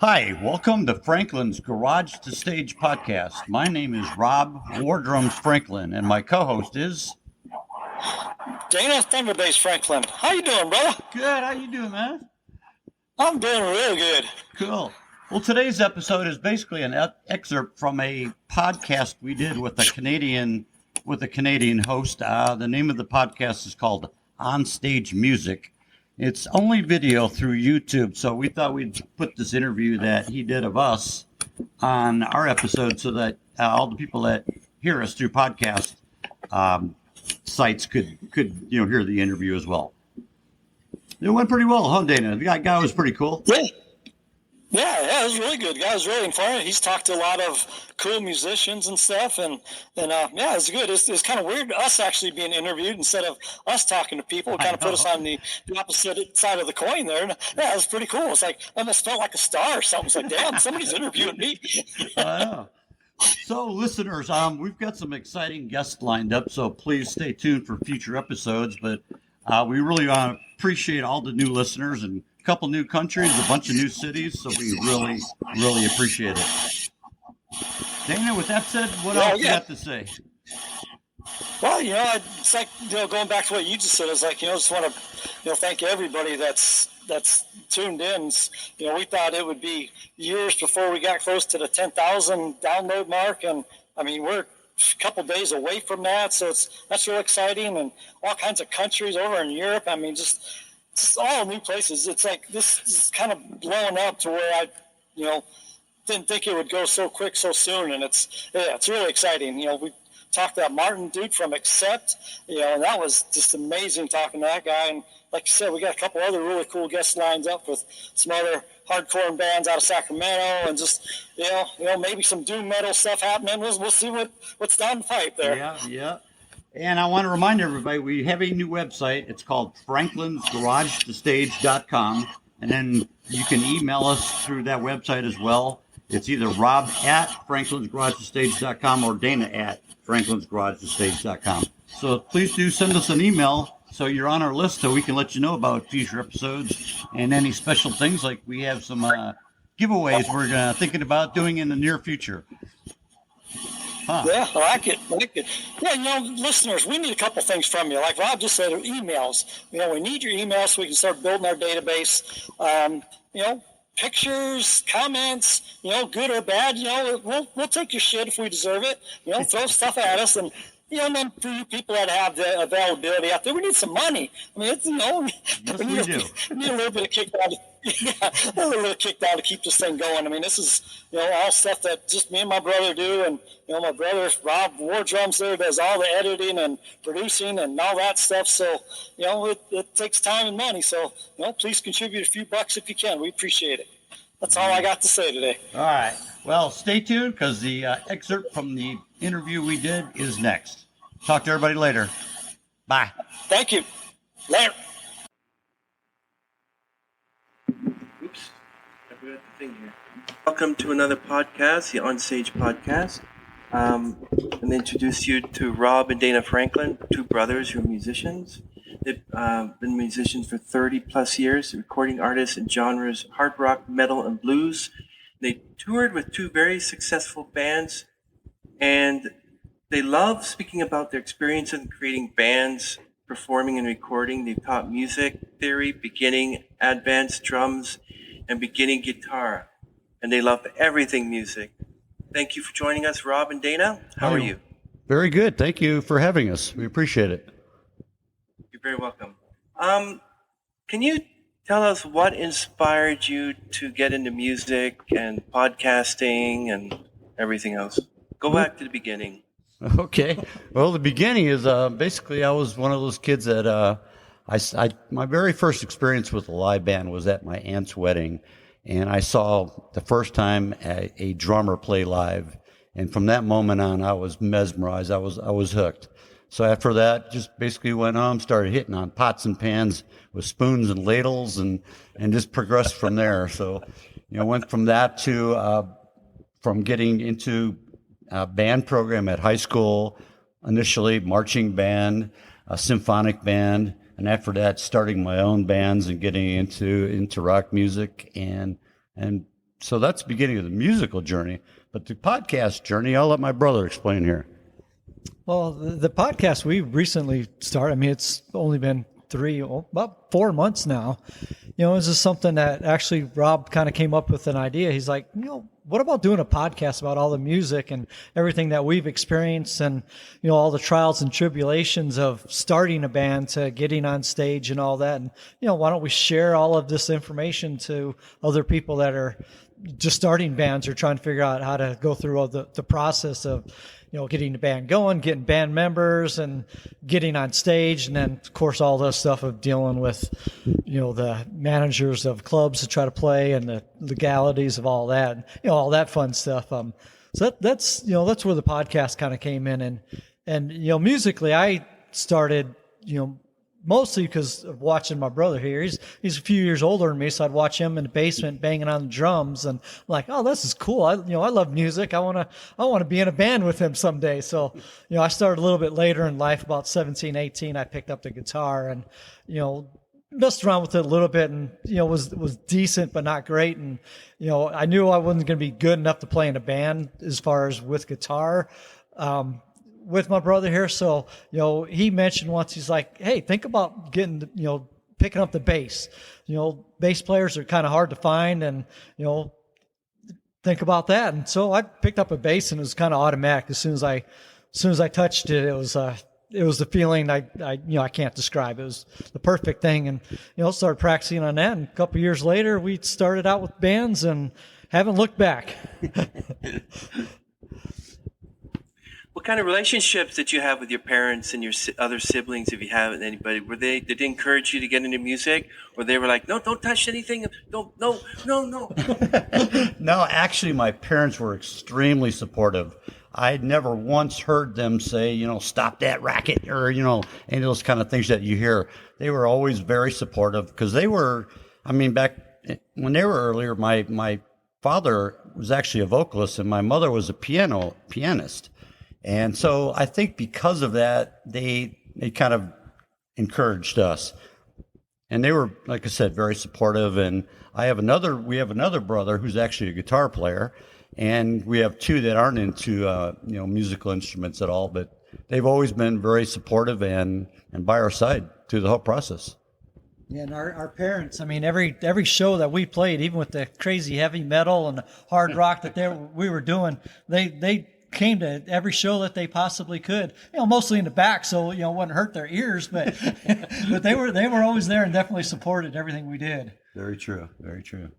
Hi, welcome to Franklin's Garage to Stage podcast. My name is Rob Wardrums Franklin, and my co-host is Dana Thunderbase Franklin. How you doing, brother? Good. How you doing, man? I'm doing real good. Cool. Well, today's episode is basically an excerpt from a podcast we did with a Canadian host. The name of the podcast is called Onstage Music. It's only video through YouTube, so we thought we'd put this interview that he did of us on our episode so that all the people that hear us through podcast sites could hear the interview as well. It went pretty well, huh, Dana? The guy was pretty cool. Yeah, it was really good. The guy was really informative. He's talked to a lot of cool musicians and stuff, and yeah, it's good. It's kind of weird us actually being interviewed instead of us talking to people. It kind of put us on the opposite side of the coin there. And, yeah, it was pretty cool. It's like I almost felt like a star or something. It's like, damn, somebody's interviewing me. I know. So, listeners, we've got some exciting guests lined up, so please stay tuned for future episodes. But we really appreciate all the new listeners and a couple new countries, a bunch of new cities, so we really, really appreciate it. Dana, with that said, what else you got to say? Well, it's like, going back to what you just said, it's like, just want to, thank everybody that's tuned in. We thought it would be years before we got close to the 10,000 download mark. And I mean, we're a couple days away from that. So that's real exciting, and all kinds of countries over in Europe. I mean, just all new places. It's like, this is kind of blowing up to where I, didn't think it would go so quick so soon. And it's really exciting. We talked to that Martin dude from Accept, and that was just amazing talking to that guy. And like you said, we got a couple other really cool guests lined up with some other hardcore bands out of Sacramento, and just, maybe some doom metal stuff happening. We'll see what's down the pipe there. Yeah. And I want to remind everybody, we have a new website. It's called franklinsgaragetostage.com. And then you can email us through that website as well. It's either rob@franklinsgaragetostage.com or dana@franklinsgaragetostage.com. So please do send us an email so you're on our list so we can let you know about future episodes and any special things. Like we have some giveaways we're thinking about doing in the near future. Huh. Yeah, I like it. Yeah, listeners, we need a couple things from you. Like Rob just said, emails. We need your emails so we can start building our database. Pictures, comments, good or bad, we'll take your shit if we deserve it. Throw stuff at us, and and then for you people that have the availability out there, we need some money. I mean, it's yes, we need a little bit of kickback. Yeah, a little bit of kickback to keep this thing going. I mean, this is all stuff that just me and my brother do, and my brother Rob Wardrums there does all the editing and producing and all that stuff. So it takes time and money. So please contribute a few bucks if you can. We appreciate it. That's all I got to say today. All right. Well, stay tuned because the excerpt from the interview we did is next. Talk to everybody later. Bye. Thank you. Later. Oops. I forgot the thing here. Welcome to another podcast, the Onstage podcast. And introduce you to Rob and Dana Franklin, two brothers who are musicians. They've been musicians for 30 plus years, recording artists in genres hard rock, metal, and blues. They toured with two very successful bands, and they love speaking about their experience in creating bands, performing and recording. They've taught music theory, beginning, advanced drums, and beginning guitar. And they love everything music. Thank you for joining us, Rob and Dana. How are you? Very good. Thank you for having us. We appreciate it. You're very welcome. Can you tell us what inspired you to get into music and podcasting and everything else? Go back to the beginning. Okay. Well, the beginning is basically I was one of those kids that my very first experience with a live band was at my aunt's wedding. and I saw the first time a drummer play live. And from that moment on, I was mesmerized. I was hooked. So after that, just basically went home, started hitting on pots and pans with spoons and ladles, and just progressed from there. So, went from that to from getting into a band program at high school, initially marching band, a symphonic band, and after that, starting my own bands and getting into rock music, and so that's the beginning of the musical journey. But the podcast journey, I'll let my brother explain here. Well, the podcast we recently started, I mean, it's only been about 4 months now. This is something that actually Rob kind of came up with an idea. He's like, what about doing a podcast about all the music and everything that we've experienced and, all the trials and tribulations of starting a band to getting on stage and all that. And, why don't we share all of this information to other people that are just starting bands or trying to figure out how to go through all the process of, getting the band going, getting band members and getting on stage. And then of course, all the stuff of dealing with, the managers of clubs to try to play and the legalities of all that, all that fun stuff. So that's where the podcast kind of came in and, musically I started, mostly because of watching my brother here. He's a few years older than me, so I'd watch him in the basement banging on the drums, and I'm like, oh, this is cool. I love music. I want to be in a band with him someday. So, I started a little bit later in life, about 17, 18. I picked up the guitar and, messed around with it a little bit, and was decent but not great. And I knew I wasn't going to be good enough to play in a band as far as with guitar. With my brother here. So, he mentioned once, he's like, hey, think about getting, picking up the bass. Bass players are kind of hard to find, and, think about that. And so I picked up a bass, and it was kind of automatic. As soon as I touched it, it was the feeling I can't describe. It was the perfect thing. And, started practicing on that. And a couple of years later, we started out with bands and haven't looked back. What kind of relationships did you have with your parents and your other siblings, if you have anybody? Did they encourage you to get into music, or they were like, no, don't touch anything, no. No, actually, my parents were extremely supportive. I'd never once heard them say, stop that racket, or, any of those kind of things that you hear. They were always very supportive because they were, back when they were earlier, my father was actually a vocalist and my mother was a pianist. And so I think because of that, they kind of encouraged us. And they were, like I said, very supportive. And we have another brother who's actually a guitar player. And we have two that aren't into, musical instruments at all. But they've always been very supportive and by our side through the whole process. Yeah, and our parents, every show that we played, even with the crazy heavy metal and the hard rock that we were doing, they came to every show that they possibly could, mostly in the back, so it wouldn't hurt their ears, but but they were always there and definitely supported everything we did. Very true, very true.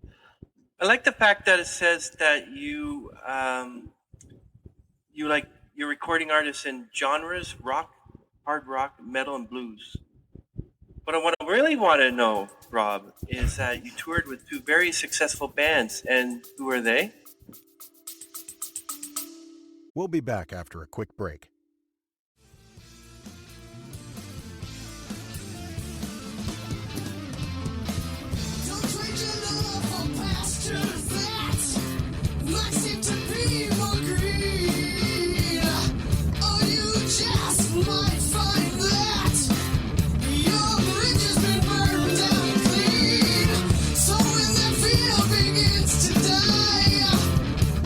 I like the fact that it says that you're recording artists in genres: rock, hard rock, metal, and blues. But what I really want to know, Rob, is that you toured with two very successful bands, and who are they? We'll be back after a quick break. Don't trade your love for pastures that might seem to be more green. Or you just might find that your bridge has been burned down clean. So when that field begins to die,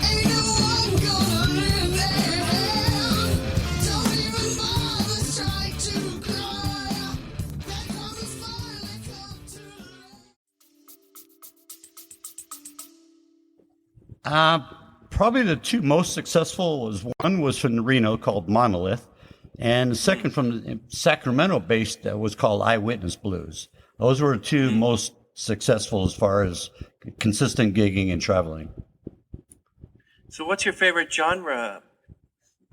ain't no one gonna lend a hand. Don't even bother trying to cry. That promise finally come to Probably the two most successful was from Reno called Monolith, and the second from Sacramento based was called Eyewitness Blues. Those were the two most successful as far as consistent gigging and traveling. So what's your favorite genre?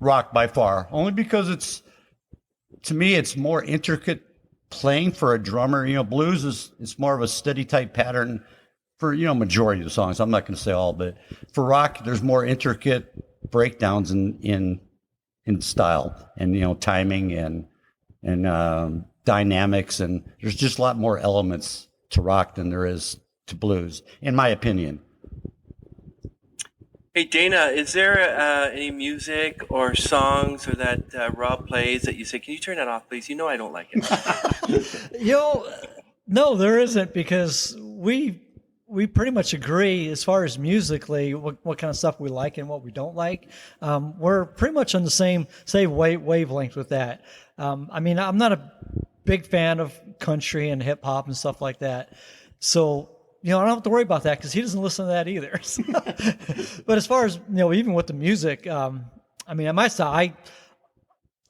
Rock by far, only because to me it's more intricate playing for a drummer. Blues is more of a steady type pattern for majority of the songs. I'm not going to say all, but for rock, there's more intricate breakdowns in style and timing and dynamics, and there's just a lot more elements to rock than there is to blues, in my opinion. Hey, Dana, is there any music or songs or that Rob plays that you say, can you turn that off, please? I don't like it. No, there isn't, because we pretty much agree as far as musically what kind of stuff we like and what we don't like. We're pretty much on the same wavelength with that. I'm not a big fan of country and hip hop and stuff like that. So, I don't have to worry about that because he doesn't listen to that either. But as far as, even with the music, on my side,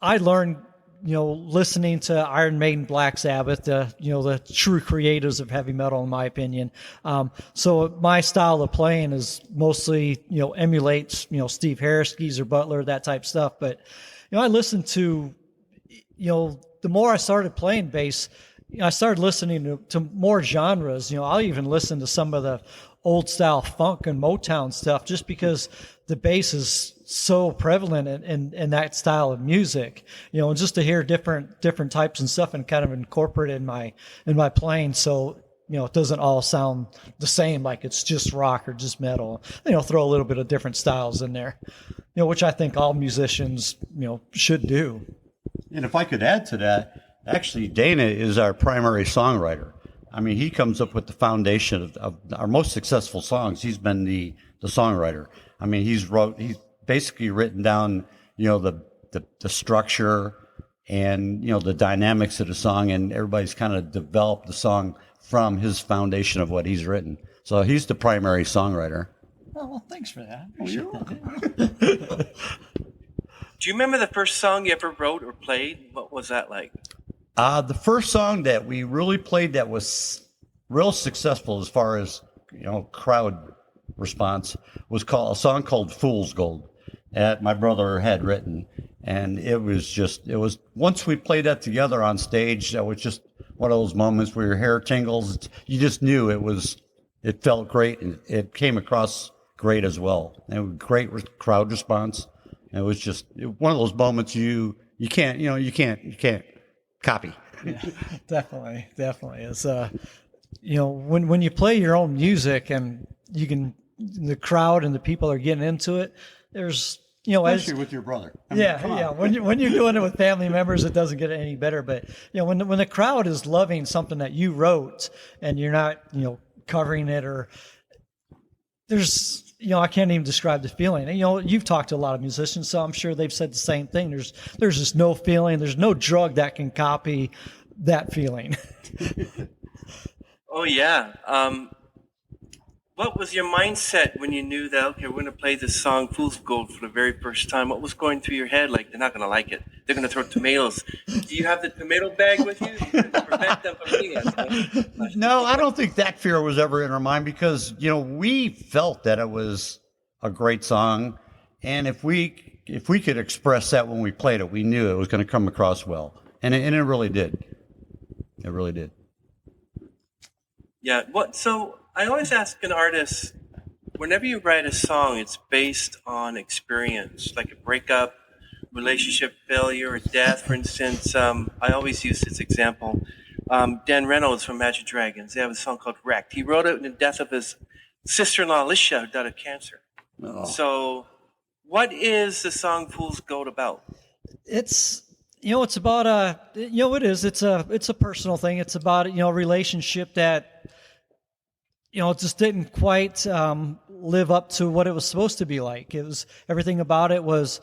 I learned, listening to Iron Maiden, Black Sabbath, the true creators of heavy metal, in my opinion. So my style of playing is mostly, emulates, Steve Harris, Geezer Butler, that type stuff. But, I listened to, the more I started playing bass, I started listening to more genres. I'll even listen to some of the old style funk and Motown stuff just because the bass is so prevalent in that style of music, and just to hear different types and stuff and kind of incorporate it in my playing. So, it doesn't all sound the same, like it's just rock or just metal, throw a little bit of different styles in there, which I think all musicians, should do. And if I could add to that, actually, Dana is our primary songwriter. He comes up with the foundation of our most successful songs. He's been the songwriter. He's basically written down, the structure and, the dynamics of the song, and everybody's kind of developed the song from his foundation of what he's written. So he's the primary songwriter. Oh, well, thanks for that. Appreciate that. Do you remember the first song you ever wrote or played? What was that like? The first song that we really played that was real successful as far as, crowd response was a song called Fool's Gold that my brother had written. And it was once we played that together on stage, that was just one of those moments where your hair tingles. You just knew it felt great, and it came across great as well. And it was great crowd response. And it was just one of those moments you can't copy. Yeah, definitely. It's when you play your own music and the crowd and the people are getting into it, there's especially with your brother. When you're doing it with family members, it doesn't get any better. But when the crowd is loving something that you wrote and you're not covering it, or there's I can't even describe the feeling. You've talked to a lot of musicians, so I'm sure they've said the same thing. There's just no feeling. There's no drug that can copy that feeling. Oh, yeah. What was your mindset when you knew that, okay, we're going to play this song, Fool's Gold, for the very first time? What was going through your head? Like, they're not going to like it. They're going to throw tomatoes. Do you have the tomato bag with you to prevent them from eating it? No, I don't think that fear was ever in our mind because, we felt that it was a great song. And if we could express that when we played it, we knew it was going to come across well. And it really did. It really did. Yeah. So I always ask an artist, whenever you write a song, it's based on experience, like a breakup, relationship failure, or death, for instance. I always use this example. Dan Reynolds from Magic Dragons, they have a song called Wrecked. He wrote it in the death of his sister-in-law, Alicia, who died of cancer. Oh. So what is the song Fool's Gold about? It's about it's a personal thing. It's about a relationship that it just didn't quite live up to what it was supposed to be like. It was, everything about it was,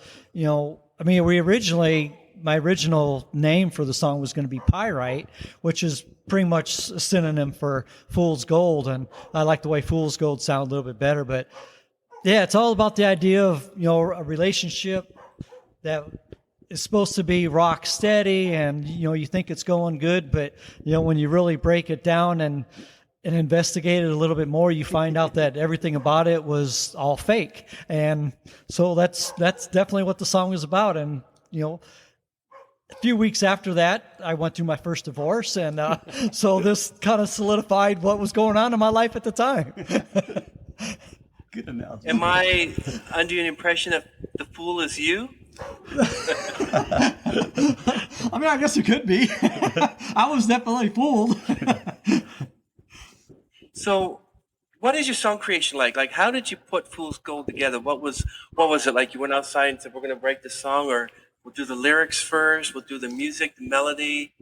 my original name for the song was going to be Pyrite, which is pretty much a synonym for Fool's Gold, and I like the way Fool's Gold sound a little bit better. But yeah, it's all about the idea of a relationship that is supposed to be rock steady, and you think it's going good, but when you really break it down and investigate it a little bit more, you find out that everything about it was all fake. And so that's definitely what the song is about. And a few weeks after that, I went through my first divorce, and so this kind of solidified what was going on in my life at the time. Good analogy. Am I under an impression that the fool is you? I mean, I guess it could be. I was definitely fooled. So, what is your song creation like? Like, how did you put Fool's Gold together? What was it like? You went outside and said, "We're going to write the song," or we'll do the lyrics first. We'll do the music, the melody.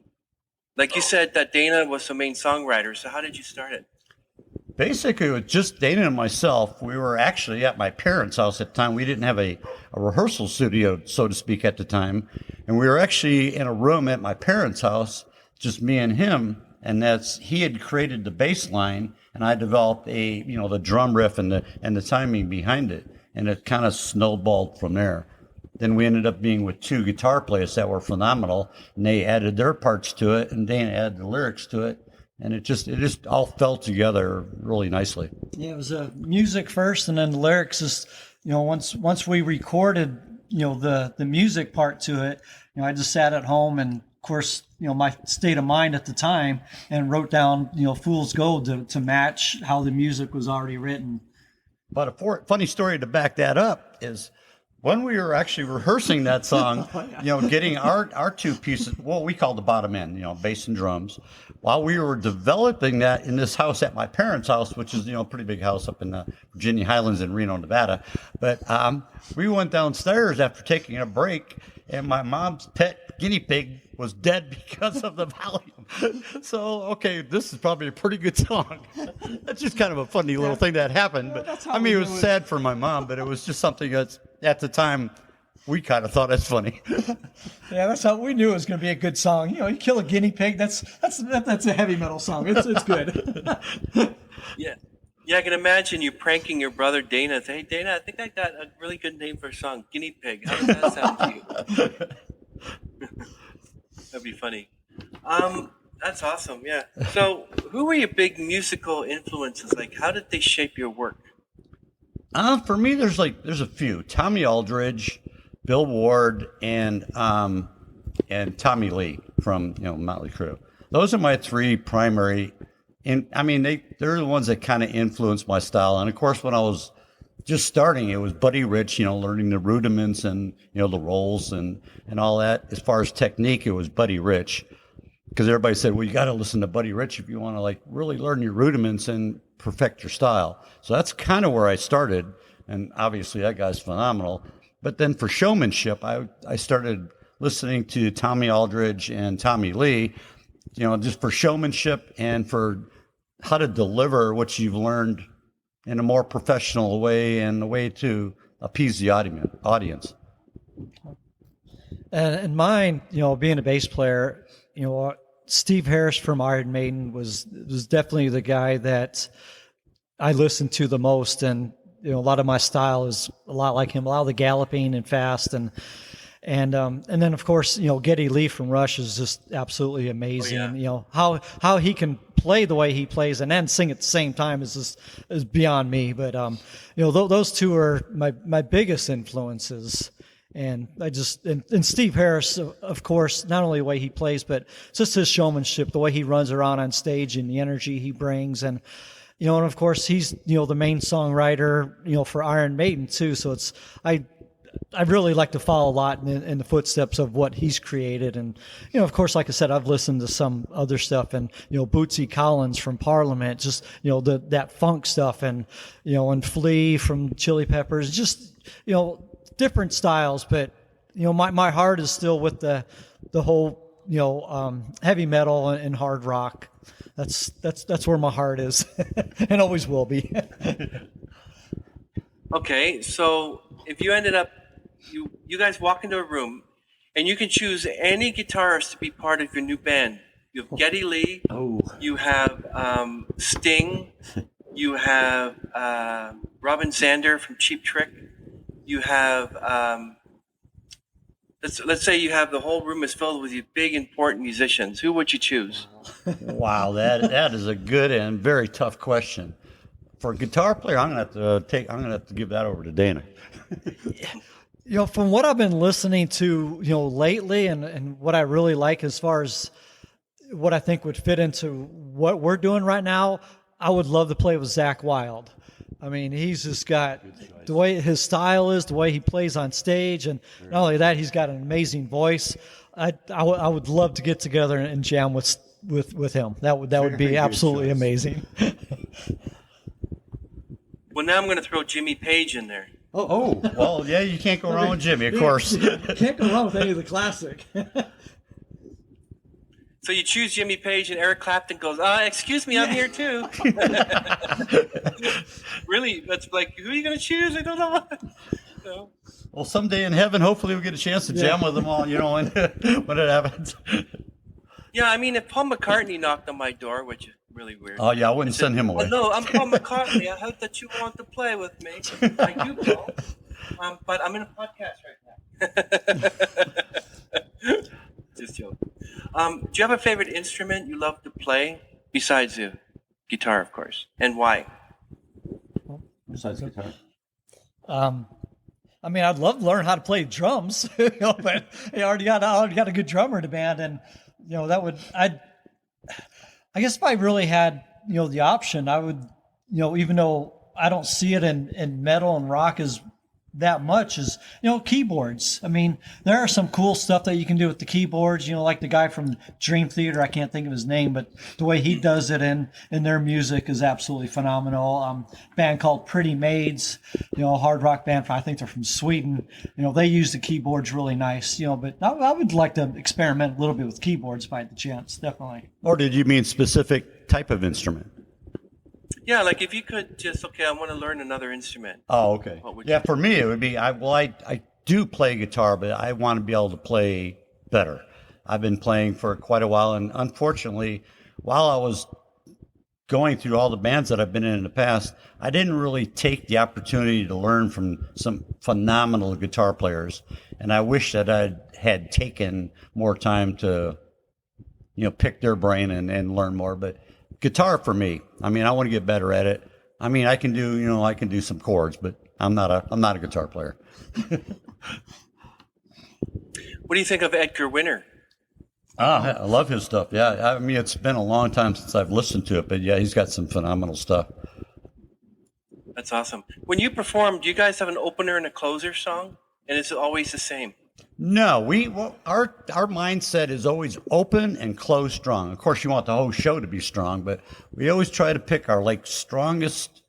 Like you said, that Dana was the main songwriter. So, how did you start it? Basically, it was just Dana and myself. We were actually at my parents' house at the time. We didn't have a rehearsal studio, so to speak, at the time. And we were actually in a room at my parents' house, just me and him. And he had created the bass line, and I developed the drum riff and the timing behind it. And it kind of snowballed from there. Then we ended up being with two guitar players that were phenomenal, and they added their parts to it, and Dana added the lyrics to it. And it just all fell together really nicely. Yeah, it was music first, and then the lyrics. Just once we recorded, the music part to it, I just sat at home, and of course, my state of mind at the time, and wrote down, "Fool's Gold" to match how the music was already written. But a funny story to back that up is when we were actually rehearsing that song, getting our two pieces, what we call the bottom end, bass and drums, while we were developing that in this house at my parents' house, which is, a pretty big house up in the Virginia Highlands in Reno, Nevada. But we went downstairs after taking a break, and my mom's pet guinea pig was dead because of the volume. So, okay, this is probably a pretty good song. That's just kind of a funny little thing that happened. But I mean, it was sad for my mom, but it was just something that's, at the time, we kind of thought it's funny. Yeah, that's how we knew it was going to be a good song. You kill a guinea pig. That's a heavy metal song. It's good. Yeah. Yeah, I can imagine you pranking your brother Dana. Say, "Hey, Dana, I think I got a really good name for a song, Guinea Pig. How does that sound to you?" That'd be funny. That's awesome. Yeah. So, who were your big musical influences? Like, how did they shape your work? For me, there's a few. Tommy Aldridge, Bill Ward, and Tommy Lee from Motley Crue. Those are my three primary. And I mean, they're the ones that kind of influenced my style. And of course, when I was just starting, it was Buddy Rich, learning the rudiments and the rolls and all that. As far as technique, it was Buddy Rich, because everybody said, well, you got to listen to Buddy Rich if you want to really learn your rudiments and perfect your style. So that's kind of where I started, and obviously that guy's phenomenal. But then for showmanship, I started listening to Tommy Aldridge and Tommy Lee, just for showmanship and for how to deliver what you've learned in a more professional way and a way to appease the audience. And mine, being a bass player, Steve Harris from Iron Maiden was definitely the guy that I listened to the most, and a lot of my style is a lot like him, a lot of the galloping and fast, and then of course Geddy Lee from Rush is just absolutely amazing. Oh, yeah. How he can play the way he plays and then sing at the same time is beyond me. But those two are my biggest influences. And and Steve Harris, of course, not only the way he plays, but just his showmanship, the way he runs around on stage and the energy he brings. And, and of course, he's, the main songwriter, for Iron Maiden too. So I really like to follow a lot in the footsteps of what he's created. And, of course, like I said, I've listened to some other stuff, and, Bootsy Collins from Parliament, just, that funk stuff, and, and Flea from Chili Peppers, just, different styles, but my heart is still with the whole heavy metal and hard rock. That's where my heart is, and always will be. Okay, so if you ended up, you guys walk into a room, and you can choose any guitarist to be part of your new band. You have Geddy Lee. Oh. You have Sting. You have Robin Zander from Cheap Trick. You have, let's say you have the whole room is filled with you big, important musicians. Who would you choose? Wow, that is a good and very tough question. For a guitar player, I'm gonna have to give that over to Dana. From what I've been listening to, lately, and what I really like as far as what I think would fit into what we're doing right now, I would love to play with Zach Wilde. I mean, he's just got the way his style is, the way he plays on stage, and not only that, he's got an amazing voice. I would love to get together and jam with him. That would be absolutely amazing. Well, now I'm going to throw Jimmy Page in there. Oh, well, yeah, you can't go wrong with Jimmy, of course. Can't go wrong with any of the classic. So you choose Jimmy Page, and Eric Clapton goes, excuse me, I'm here too. Really? That's like, who are you going to choose? I don't know. So. Well, someday in heaven, hopefully we'll get a chance to jam with them all, when it happens. Yeah, I mean, if Paul McCartney knocked on my door, which is really weird. Oh, yeah, I wouldn't send him away. Hello, I'm Paul McCartney. I heard that you want to play with me. I do, Paul. But I'm in a podcast right now. Just joking. Do you have a favorite instrument you love to play besides the guitar, of course, and why? Besides guitar. I mean, I'd love to learn how to play drums, but I already got a good drummer in the band, and I guess if I really had the option, I would even though I don't see it in metal and rock as that much as keyboards. I mean, there are some cool stuff that you can do with the keyboards, like the guy from Dream Theater, I can't think of his name, but the way he does it in their music is absolutely phenomenal. Band called Pretty Maids, a hard rock band, I think they're from Sweden. They use the keyboards really nice, but I would like to experiment a little bit with keyboards if I had the chance, definitely. Or did you mean specific type of instrument? Yeah, like if you could just, I want to learn another instrument. Oh, okay. Yeah, for me, it would be, I do play guitar, but I want to be able to play better. I've been playing for quite a while, and unfortunately, while I was going through all the bands that I've been in the past, I didn't really take the opportunity to learn from some phenomenal guitar players, and I wish that I had taken more time to, pick their brain and learn more, but guitar for me, I mean, I want to get better at it. I mean, I can do some chords, but I'm not a guitar player. What do you think of Edgar Winter? I love his stuff. Yeah, I mean, it's been a long time since I've listened to it, but yeah, he's got some phenomenal stuff. That's awesome. When you perform, do you guys have an opener and a closer song? And is it always the same? No, our mindset is always open and close strong. Of course, you want the whole show to be strong, but we always try to pick our strongest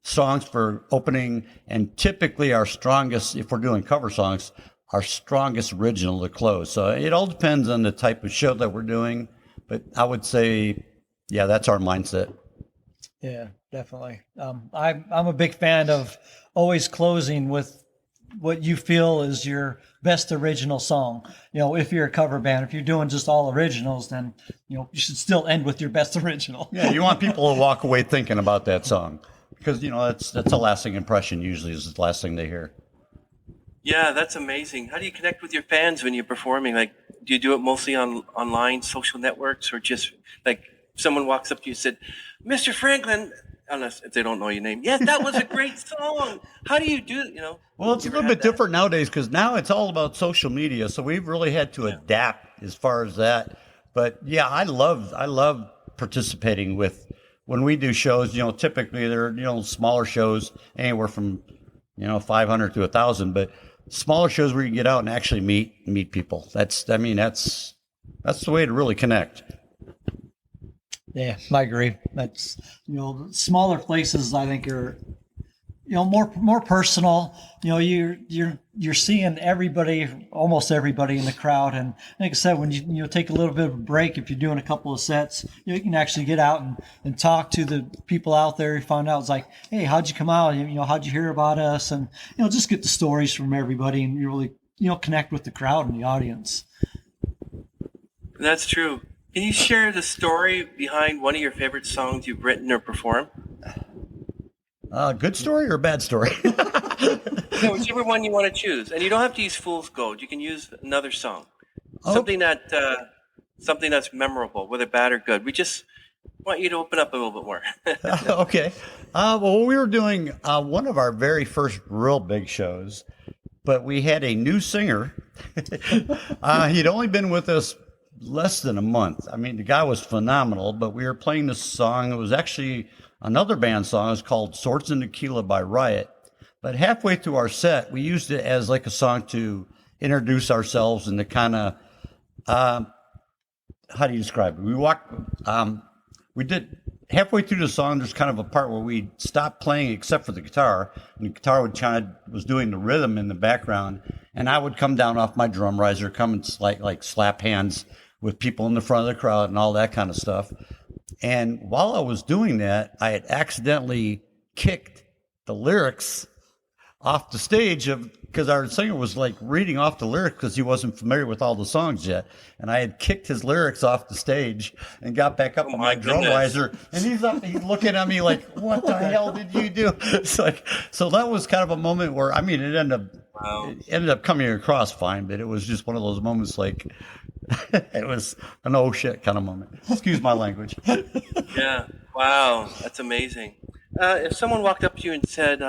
songs for opening, and typically our strongest, if we're doing cover songs, our strongest original to close. So it all depends on the type of show that we're doing, but I would say, yeah, that's our mindset. Yeah, definitely. I'm a big fan of always closing with what you feel is your best original song. If you're a cover band, if you're doing just all originals, then you should still end with your best original. Yeah, you want people to walk away thinking about that song, because that's a lasting impression. Usually, is the last thing they hear. Yeah, that's amazing. How do you connect with your fans when you're performing? Like, do you do it mostly on online social networks, or just like someone walks up to you and said, "Mr. Franklin," unless if they don't know your name. Yes, that was a great song. How do you do it? Well, it's a little bit different nowadays, because now it's all about social media. So we've really had to adapt as far as that. But yeah, I love participating when we do shows. Typically they're the shows anywhere from 500 to 1,000, but smaller shows where you can get out and actually meet people. That's the way to really connect. Yeah, I agree. That's smaller places I think are more personal. You're seeing everybody, almost everybody in the crowd, and like I said, when you take a little bit of a break, if you're doing a couple of sets, you can actually get out and talk to the people out there. You find out, it's like, hey, how'd you come out? How'd you hear about us? And just get the stories from everybody, and you really connect with the crowd and the audience. That's true. Can you share the story behind one of your favorite songs you've written or performed? Good story or bad story? Yeah, whichever one you want to choose. And you don't have to use Fool's Gold. You can use another song. Something that's memorable, whether bad or good. We just want you to open up a little bit more. Okay. Well, we were doing one of our very first real big shows but we had a new singer. He'd only been with us less than a month. I mean, the guy was phenomenal, but we were playing this song. It was actually another band song. It was called Swords and Tequila by Riot. But halfway through our set, we used it as like a song to introduce ourselves and to kind of, how do you describe it? We did halfway through the song. There's kind of a part where we stopped playing except for the guitar, and the guitar was doing the rhythm in the background, and I would come down off my drum riser, come and slap hands with people in the front of the crowd and all that kind of stuff. And while I was doing that, I had accidentally kicked the lyrics off the stage because our singer was like reading off the lyrics because he wasn't familiar with all the songs yet. And I had kicked his lyrics off the stage and got back up on my drum riser. And he's looking at me like, what the hell did you do? It's like, so that was kind of a moment where, I mean, it ended up coming across fine, but it was just one of those moments like, it was an oh shit kind of moment. Excuse my language. Yeah. Wow. That's amazing. If someone walked up to you and said,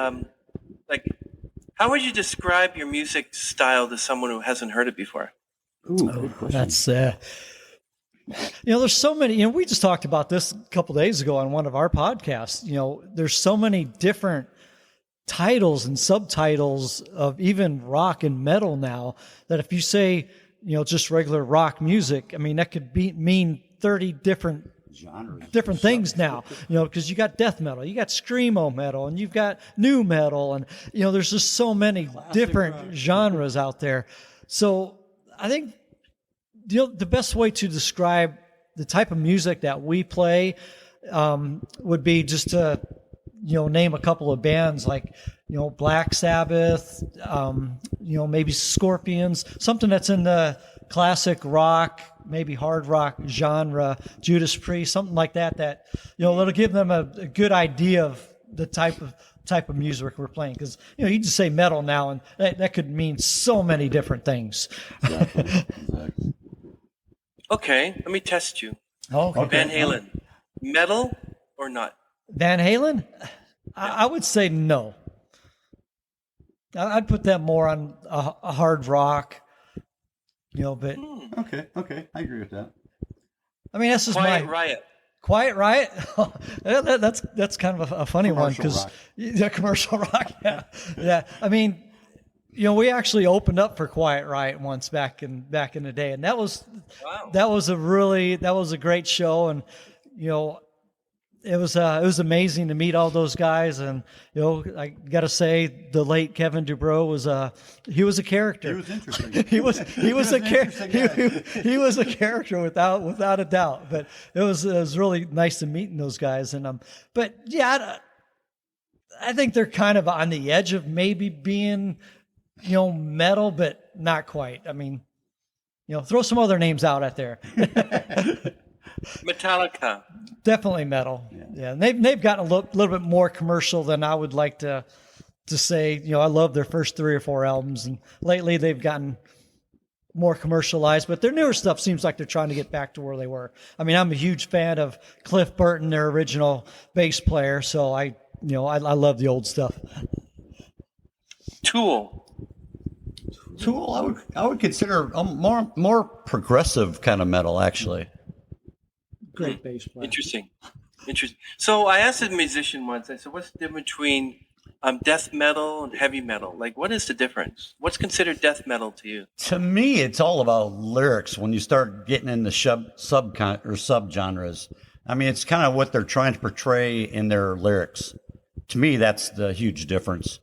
how would you describe your music style to someone who hasn't heard it before? Ooh, good question. That's, there's so many, we just talked about this a couple days ago on one of our podcasts. There's so many different titles and subtitles of even rock and metal now that if you say, just regular rock music, I mean, that could mean 30 different genres, different things now, because you got death metal, you got screamo metal, and you've got new metal, and there's just so many classic different rock genres out there. So I think the best way to describe the type of music that we play would be just to name a couple of bands like Black Sabbath, maybe Scorpions, something that's in the classic rock, maybe hard rock genre, Judas Priest, something like that that'll give them a good idea of the type of music we're playing. Because you just say metal now, and that could mean so many different things. Exactly. Okay, let me test you. Okay. Van Halen, metal or not? Van Halen, I would say no. I'd put that more on a hard rock. But Okay, I agree with that. I mean, that's just Quiet Riot. Quiet Riot. That's kind of a funny one because commercial rock. Yeah. I mean, we actually opened up for Quiet Riot once back in the day, and that was a great show, and it was amazing to meet all those guys, and I got to say the late Kevin Dubrow was a character. He was interesting. he was a character without a doubt. But it was really nice to meet those guys, and but yeah, I think they're kind of on the edge of maybe being metal, but not quite. I mean, throw some other names out there. Metallica. Definitely metal. Yeah. And they've gotten a little bit more commercial than I would like to say. I love their first 3 or 4 albums, and lately they've gotten more commercialized, but their newer stuff seems like they're trying to get back to where they were. I mean, I'm a huge fan of Cliff Burton, their original bass player, so I love the old stuff. Tool, I would consider more progressive kind of metal, actually. Great bass player. Interesting. So I asked a musician once, I said, what's the difference between death metal and heavy metal? Like, what is the difference? What's considered death metal to you? To me, it's all about lyrics when you start getting into subgenres. I mean, it's kind of what they're trying to portray in their lyrics. To me, that's the huge difference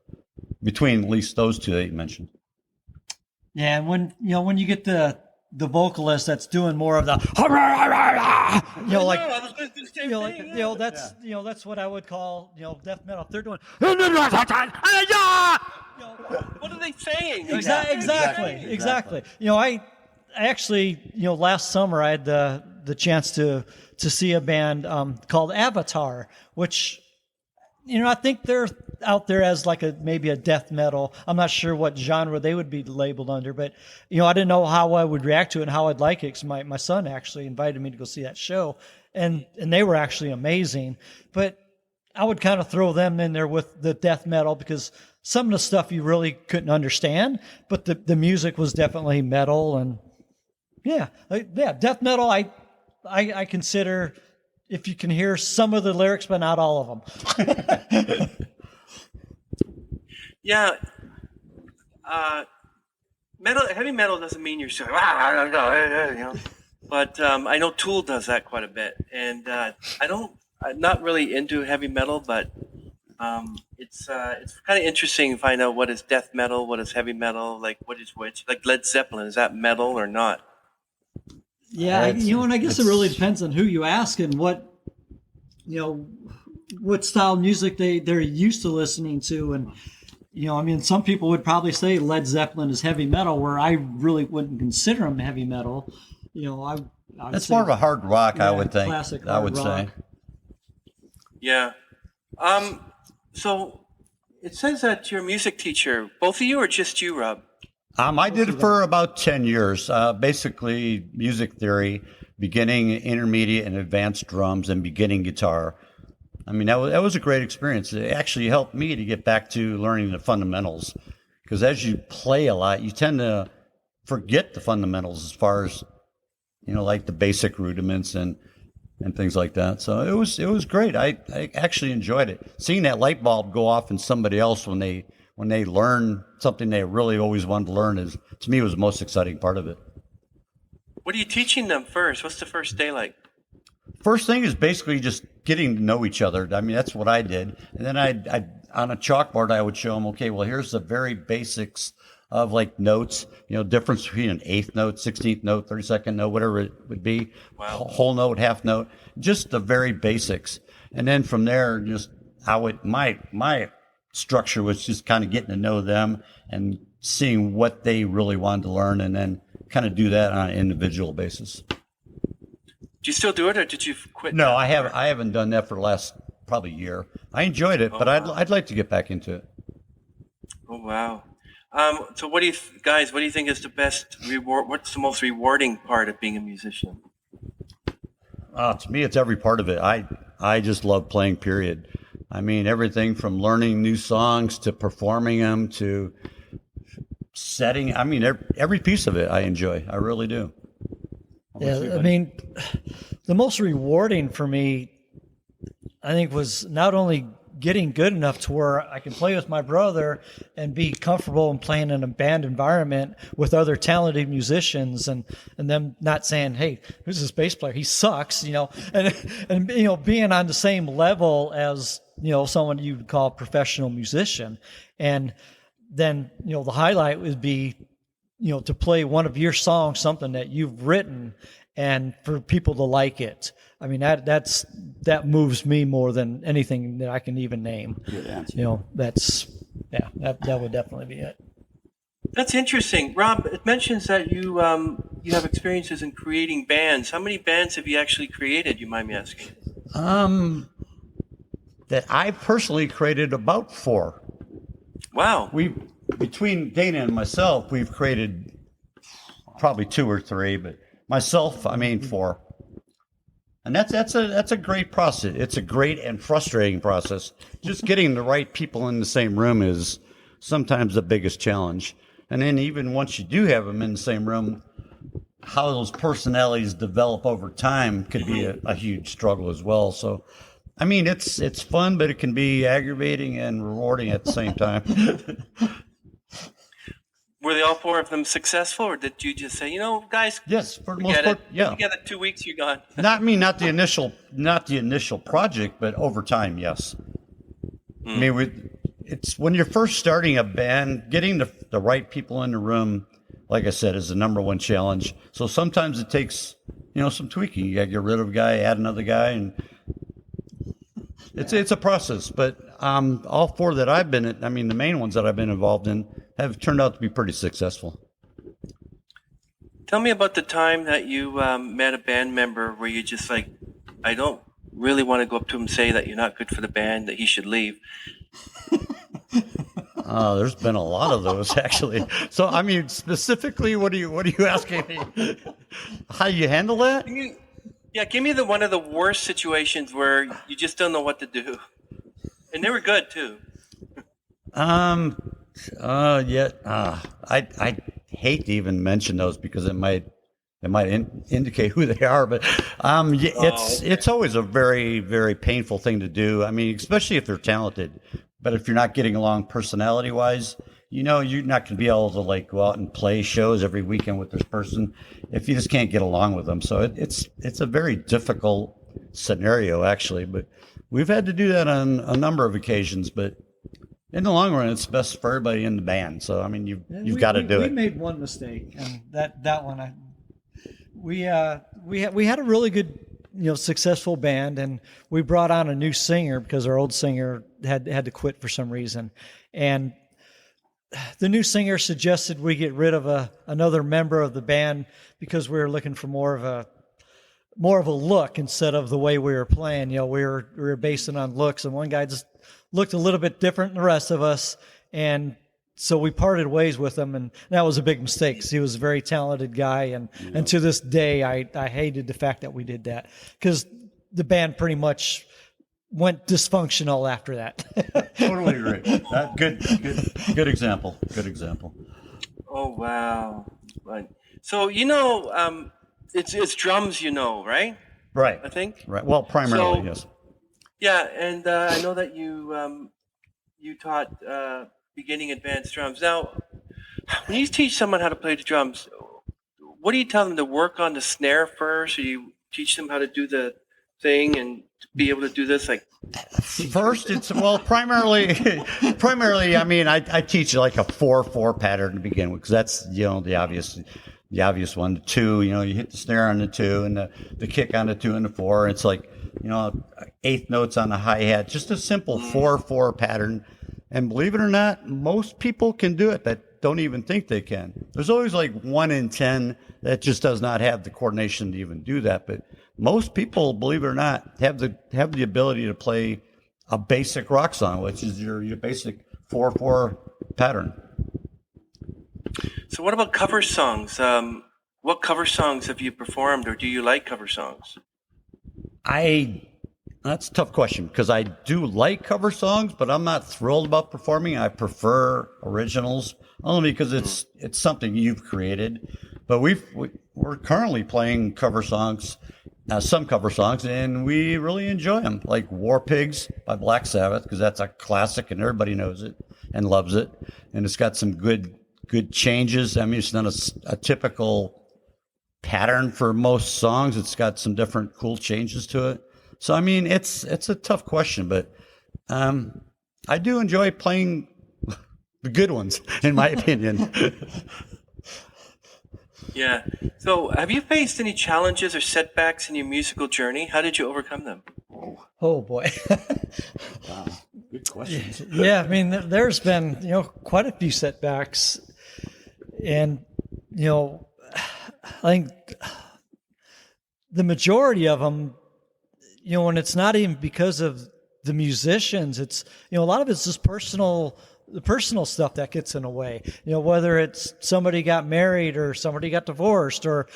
between at least those two that you mentioned. Yeah, and when you get the vocalist that's doing more of the that's what I would call death metal. If they're doing what are they saying? Exactly. I actually last summer I had the chance to see a band called Avatar, which I think they're out there as like maybe a death metal. I'm not sure what genre they would be labeled under, but I didn't know how I would react to it and how I'd like it, because my son actually invited me to go see that show, and they were actually amazing. But I would kind of throw them in there with the death metal, because some of the stuff you really couldn't understand, but the music was definitely metal. And yeah, death metal. I consider, if you can hear some of the lyrics, but not all of them. Yeah. Heavy metal doesn't mean you're saying, you know. But I know Tool does that quite a bit, and I'm not really into heavy metal, but it's kind of interesting to find out what is death metal, what is heavy metal, like what is which. Like Led Zeppelin, is that metal or not? Yeah, and I guess it really depends on who you ask and what style of music they're used to listening to. And some people would probably say Led Zeppelin is heavy metal, where I really wouldn't consider them heavy metal. It's more of a hard rock, I would think. Classic I would rock. say. Yeah. So it says that you're a music teacher. Both of you, or just you, Rob? I did it for about 10 years. Basically, music theory, beginning, intermediate, and advanced drums, and beginning guitar. I mean, that was a great experience. It actually helped me to get back to learning the fundamentals, because as you play a lot, you tend to forget the fundamentals as far as, like the basic rudiments and things like that. So it was great. I actually enjoyed it. Seeing that light bulb go off in somebody else when they learn something they really always wanted to learn to me, was the most exciting part of it. What are you teaching them first? What's the first day like? First thing is basically just getting to know each other. I mean, that's what I did. And then I on a chalkboard, I would show them, okay, well, here's the very basics of like notes, difference between an 8th note, 16th note, 32nd note, whatever it would be, Wow. Whole note, half note, just the very basics. And then from there, just my structure was just kind of getting to know them and seeing what they really wanted to learn, and then kind of do that on an individual basis. Do you still do it, or did you quit? No, I haven't done that for the last probably year. I enjoyed it, but wow. I'd like to get back into it. Oh wow! So what do you think is the best reward? What's the most rewarding part of being a musician? To me, it's every part of it. I just love playing, period. I mean, everything from learning new songs to performing them to setting. I mean, every piece of it I enjoy. I really do. Yeah, I mean, the most rewarding for me, I think, was not only getting good enough to where I can play with my brother and be comfortable in playing in a band environment with other talented musicians, and them not saying, "Hey, who's this bass player? He sucks," and being on the same level as someone you would call a professional musician. And then the highlight would be to play one of your songs, something that you've written, and for people to like it. I mean, that moves me more than anything that I can even name. Good answer. That would definitely be it. That's interesting, Rob. It mentions that you have experiences in creating bands. How many bands have you actually created? You mind me asking? That I personally created about 4. Wow. Between Dana and myself, we've created probably 2 or 3, but myself, 4. And that's a great process. It's a great and frustrating process. Just getting the right people in the same room is sometimes the biggest challenge. And then even once you do have them in the same room, how those personalities develop over time could be a huge struggle as well. So, I mean, it's fun, but it can be aggravating and rewarding at the same time. Were they all 4 of them successful, or did you just say, guys? Yes, for the most part, yeah. Together 2 weeks, you're gone. Not the initial project, but over time, yes. I mean, it's when you're first starting a band, getting the right people in the room, like I said, is the number one challenge. So sometimes it takes, some tweaking. You got to get rid of a guy, add another guy, and it's a process. But all 4 that I've been in, the main ones that I've been involved in, have turned out to be pretty successful. Tell me about the time that you met a band member where you just like, I don't really want to go up to him and say that you're not good for the band, that he should leave. There's been a lot of those, actually. So, specifically, what are you asking me? How do you handle that? Give me one of the worst situations where you just don't know what to do. And they were good, too. I hate to even mention those because it might indicate who they are, but it's always a very, very painful thing to do. I mean, especially if they're talented, but if you're not getting along personality wise, you're not going to be able to like go out and play shows every weekend with this person if you just can't get along with them. So it's a very difficult scenario actually, but we've had to do that on a number of occasions, but in the long run, it's best for everybody in the band. So, I mean, you've got to do it. We made one mistake, and that one, we had a really good, successful band, and we brought on a new singer because our old singer had to quit for some reason, and the new singer suggested we get rid of another member of the band because we were looking for more of a look instead of the way we were playing. We were basing on looks, and one guy just looked a little bit different than the rest of us, and so we parted ways with him, and that was a big mistake because he was a very talented guy, and to this day I hated the fact that we did that because the band pretty much went dysfunctional after that. Totally agree. Good example. Good example. Oh wow! Right. So it's drums, right? Right. I think. Right. Well, primarily, yes. Yeah, and I know that you taught beginning advanced drums. Now, when you teach someone how to play the drums, what do you tell them to work on the snare first, or you teach them how to do the thing and be able to do this like? First, primarily. I mean, I teach like a 4/4 pattern to begin with because that's the obvious one. The 2, you hit the snare on the 2 and the kick on the 2 and the 4. It's like, eighth notes on the hi-hat, just a simple 4/4 pattern. And believe it or not, most people can do it that don't even think they can. There's always like 1 in 10 that just does not have the coordination to even do that. But most people, believe it or not, have the ability to play a basic rock song, which is your basic 4/4 pattern. So what about cover songs? What cover songs have you performed, or do you like cover songs? That's a tough question because I do like cover songs, but I'm not thrilled about performing. I prefer originals only because it's something you've created. But we're currently playing cover songs, some cover songs, and we really enjoy them, like War Pigs by Black Sabbath because that's a classic and everybody knows it and loves it, and it's got some good changes. I mean, it's not a typical pattern for most songs. It's got some different cool changes to it. So, I mean, it's a tough question, but I do enjoy playing the good ones, in my opinion. Yeah. So have you faced any challenges or setbacks in your musical journey? How did you overcome them? Oh, boy. Wow. Good question. Yeah, I mean, there's been, quite a few setbacks. And, I think the majority of them, and it's not even because of the musicians, it's, a lot of it's just the personal stuff that gets in the way, whether it's somebody got married or somebody got divorced or,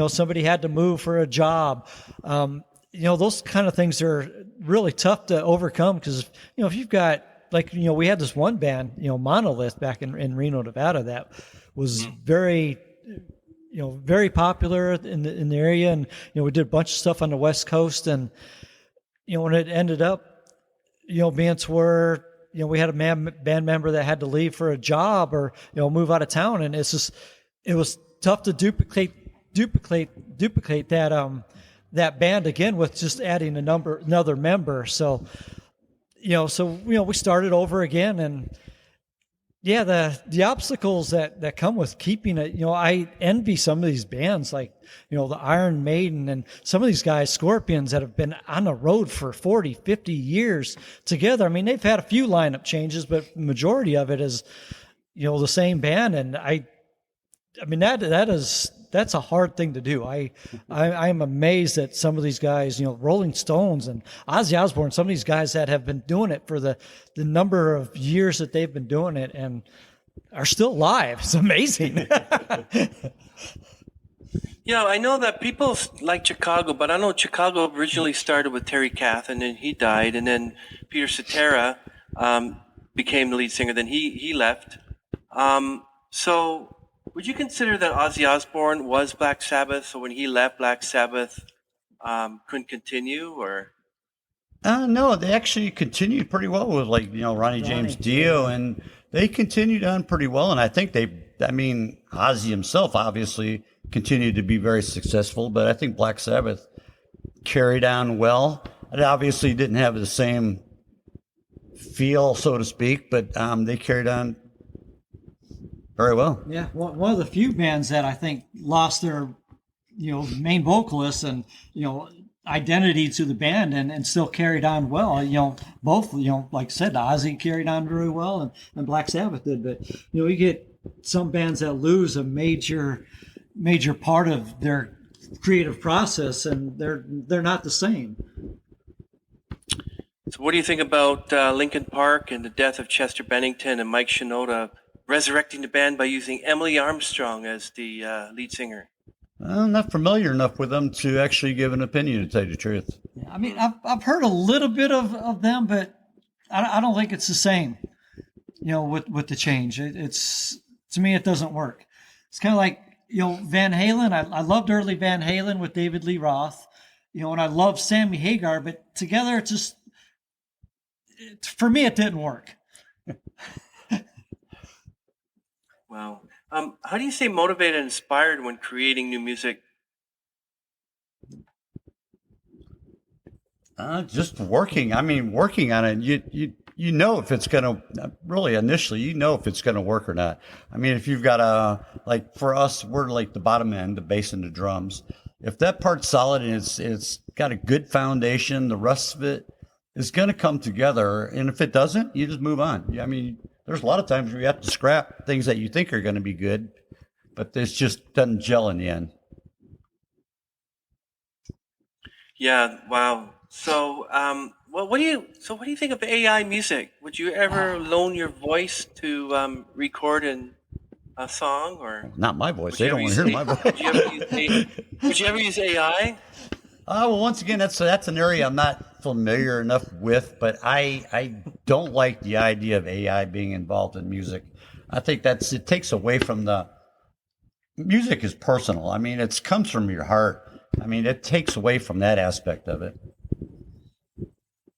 somebody had to move for a job. Those kind of things are really tough to overcome because, if you've got, like, we had this one band, Monolith back in Reno, Nevada, that was very, very popular in the area. And, we did a bunch of stuff on the West Coast. And, when it ended up, being to where, we had a band member that had to leave for a job or, move out of town. And it was tough to duplicate that band again with just adding another member. So, we started over again, and yeah, the obstacles that come with keeping it, I envy some of these bands like, the Iron Maiden and some of these guys, Scorpions, that have been on the road for 40, 50 years together. I mean, they've had a few lineup changes, but the majority of it is, the same band. And I mean, that's a hard thing to do. I'm amazed at some of these guys, Rolling Stones and Ozzy Osbourne, some of these guys that have been doing it for the number of years that they've been doing it and are still alive. It's amazing. I know that people like Chicago, but I know Chicago originally started with Terry Kath, and then he died, and then Peter Cetera became the lead singer. Then he left. So would you consider that Ozzy Osbourne was Black Sabbath? So when he left, Black Sabbath couldn't continue, or? No, they actually continued pretty well with Ronnie James Dio, and they continued on pretty well. And I think Ozzy himself obviously continued to be very successful, but I think Black Sabbath carried on well. It obviously didn't have the same feel, so to speak, but they carried on very well. Yeah, one of the few bands that I think lost their, main vocalist and, identity to the band and still carried on well. Both, like I said, Ozzy carried on very well and Black Sabbath did. But, you get some bands that lose a major part of their creative process and they're not the same. So what do you think about Linkin Park and the death of Chester Bennington and Mike Shinoda resurrecting the band by using Emily Armstrong as the lead singer? I'm not familiar enough with them to actually give an opinion, to tell you the truth. Yeah, I mean, I've heard a little bit of them, but I don't think it's the same, with the change. It's, to me, it doesn't work. It's kind of like, Van Halen. I loved early Van Halen with David Lee Roth, and I loved Sammy Hagar, but together it just, for me, it didn't work. Wow. How do you stay motivated and inspired when creating new music? Just working. Working on it. You know if it's going to, really initially, if it's going to work or not. If you've got for us, we're like the bottom end, the bass and the drums. If that part's solid and it's got a good foundation, the rest of it is going to come together. And if it doesn't, you just move on. There's a lot of times where you have to scrap things that you think are going to be good, but this just doesn't gel in the end. Yeah. Wow. So, what do you think of AI music? Would you ever loan your voice to record a song, or not my voice? They don't want to hear my voice. Would you ever use AI? Well, once again, that's an area I'm not familiar enough with, but I don't like the idea of AI being involved in music. I think it takes away from the music is personal. It comes from your heart. It takes away from that aspect of it.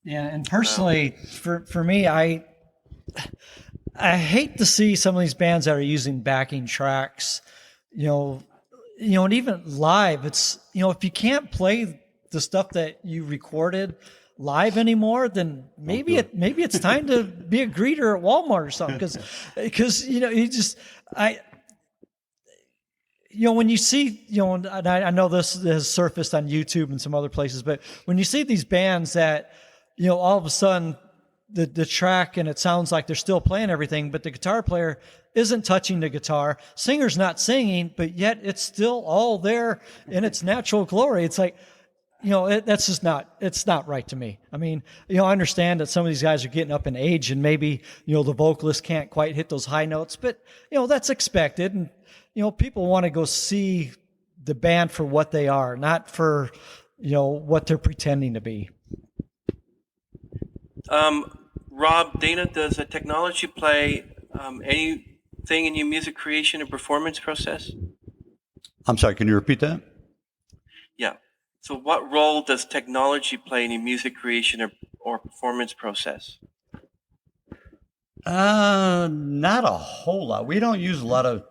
Yeah, and personally, for me, I hate to see some of these bands that are using backing tracks, and even live. It's if you can't play the stuff that you recorded live anymore, then maybe it's time to be a greeter at Walmart or something. Because when you see, and I know this has surfaced on YouTube and some other places, but when you see these bands that, all of a sudden the track and it sounds like they're still playing everything, but the guitar player isn't touching the guitar, singer's not singing, but yet it's still all there in its natural glory. It's like, that's just it's not right to me. I understand that some of these guys are getting up in age and maybe, the vocalist can't quite hit those high notes, but, that's expected. And, people want to go see the band for what they are, not for, what they're pretending to be. Rob, Dana, does technology play anything in your music creation and performance process? I'm sorry, can you repeat that? Yeah. So what role does technology play in your music creation or performance process? Not a whole lot. We don't use a lot of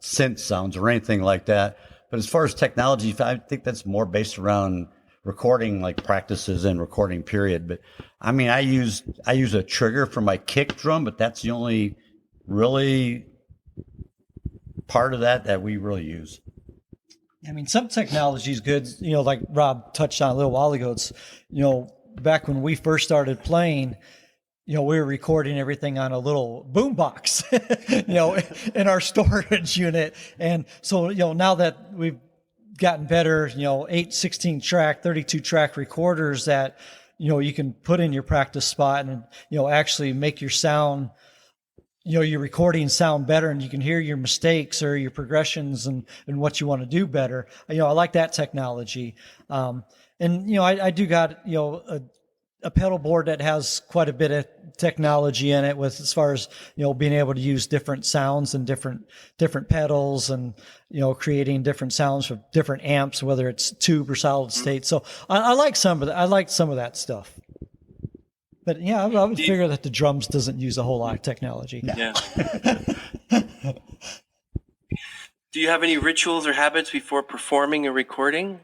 synth sounds or anything like that. But as far as technology, I think that's more based around recording practices and recording period. But I use a trigger for my kick drum, but that's the only really part of that we really use. Some technology is good, like Rob touched on a little while ago. It's, back when we first started playing, we were recording everything on a little boom box, in our storage unit. And so, now that we've gotten better, 8, 16 track, 32 track recorders that, you can put in your practice spot and, actually make your sound, your recording sound better, and you can hear your mistakes or your progressions and what you want to do better. I like that technology. And, I do got, a pedal board that has quite a bit of technology in it, with as far as being able to use different sounds and different pedals, and creating different sounds for different amps, whether it's tube or solid state. So I like some of that. I like some of that stuff. But yeah, I would figure that the drums doesn't use a whole lot of technology. Yeah. Do you have any rituals or habits before performing or recording?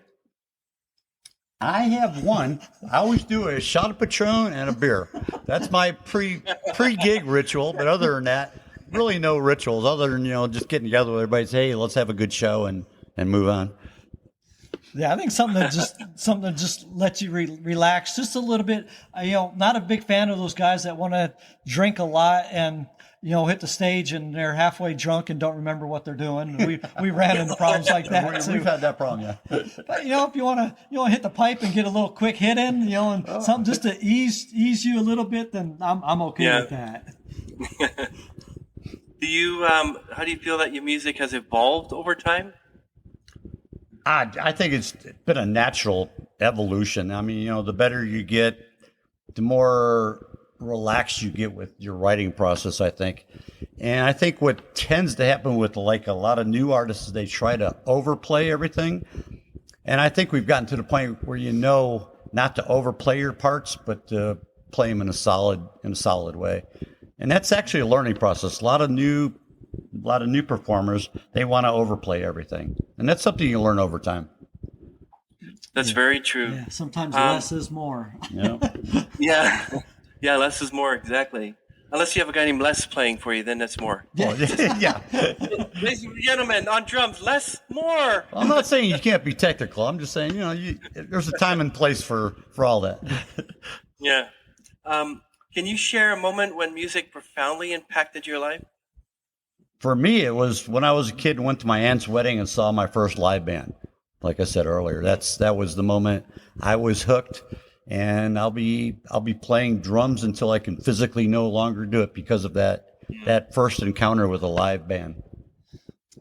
I have one. I always do a shot of Patron and a beer. That's my pre-gig ritual. But other than that, really no rituals other than, just getting together with everybody and say, hey, let's have a good show and move on. Yeah, I think something that just lets you relax just a little bit. Not a big fan of those guys that want to drink a lot and hit the stage and they're halfway drunk and don't remember what they're doing. We ran into problems like that too. We've had that problem, yeah. But if you want to hit the pipe and get a little quick hit in, and something just to ease you a little bit, then I'm okay with that. Do you how do you feel that your music has evolved over time? I think it's been a natural evolution. I mean, the better you get, the more relaxed you get with your writing process, I think. And I think what tends to happen with like a lot of new artists is they try to overplay everything. And I think we've gotten to the point where not to overplay your parts, but to play them in a solid way. And that's actually a learning process. A lot of new performers, they want to overplay everything. And that's something you learn over time. That's very true. Yeah, sometimes less is more. Yeah. Yeah, less is more, exactly. Unless you have a guy named Les playing for you, then that's more. Yeah. Ladies and gentlemen, on drums, Les Moore. I'm not saying you can't be technical. I'm just saying, there's a time and place for all that. Yeah. Can you share a moment when music profoundly impacted your life? For me, it was when I was a kid and went to my aunt's wedding and saw my first live band. Like I said earlier, that was the moment I was hooked. And I'll be playing drums until I can physically no longer do it because of that first encounter with a live band.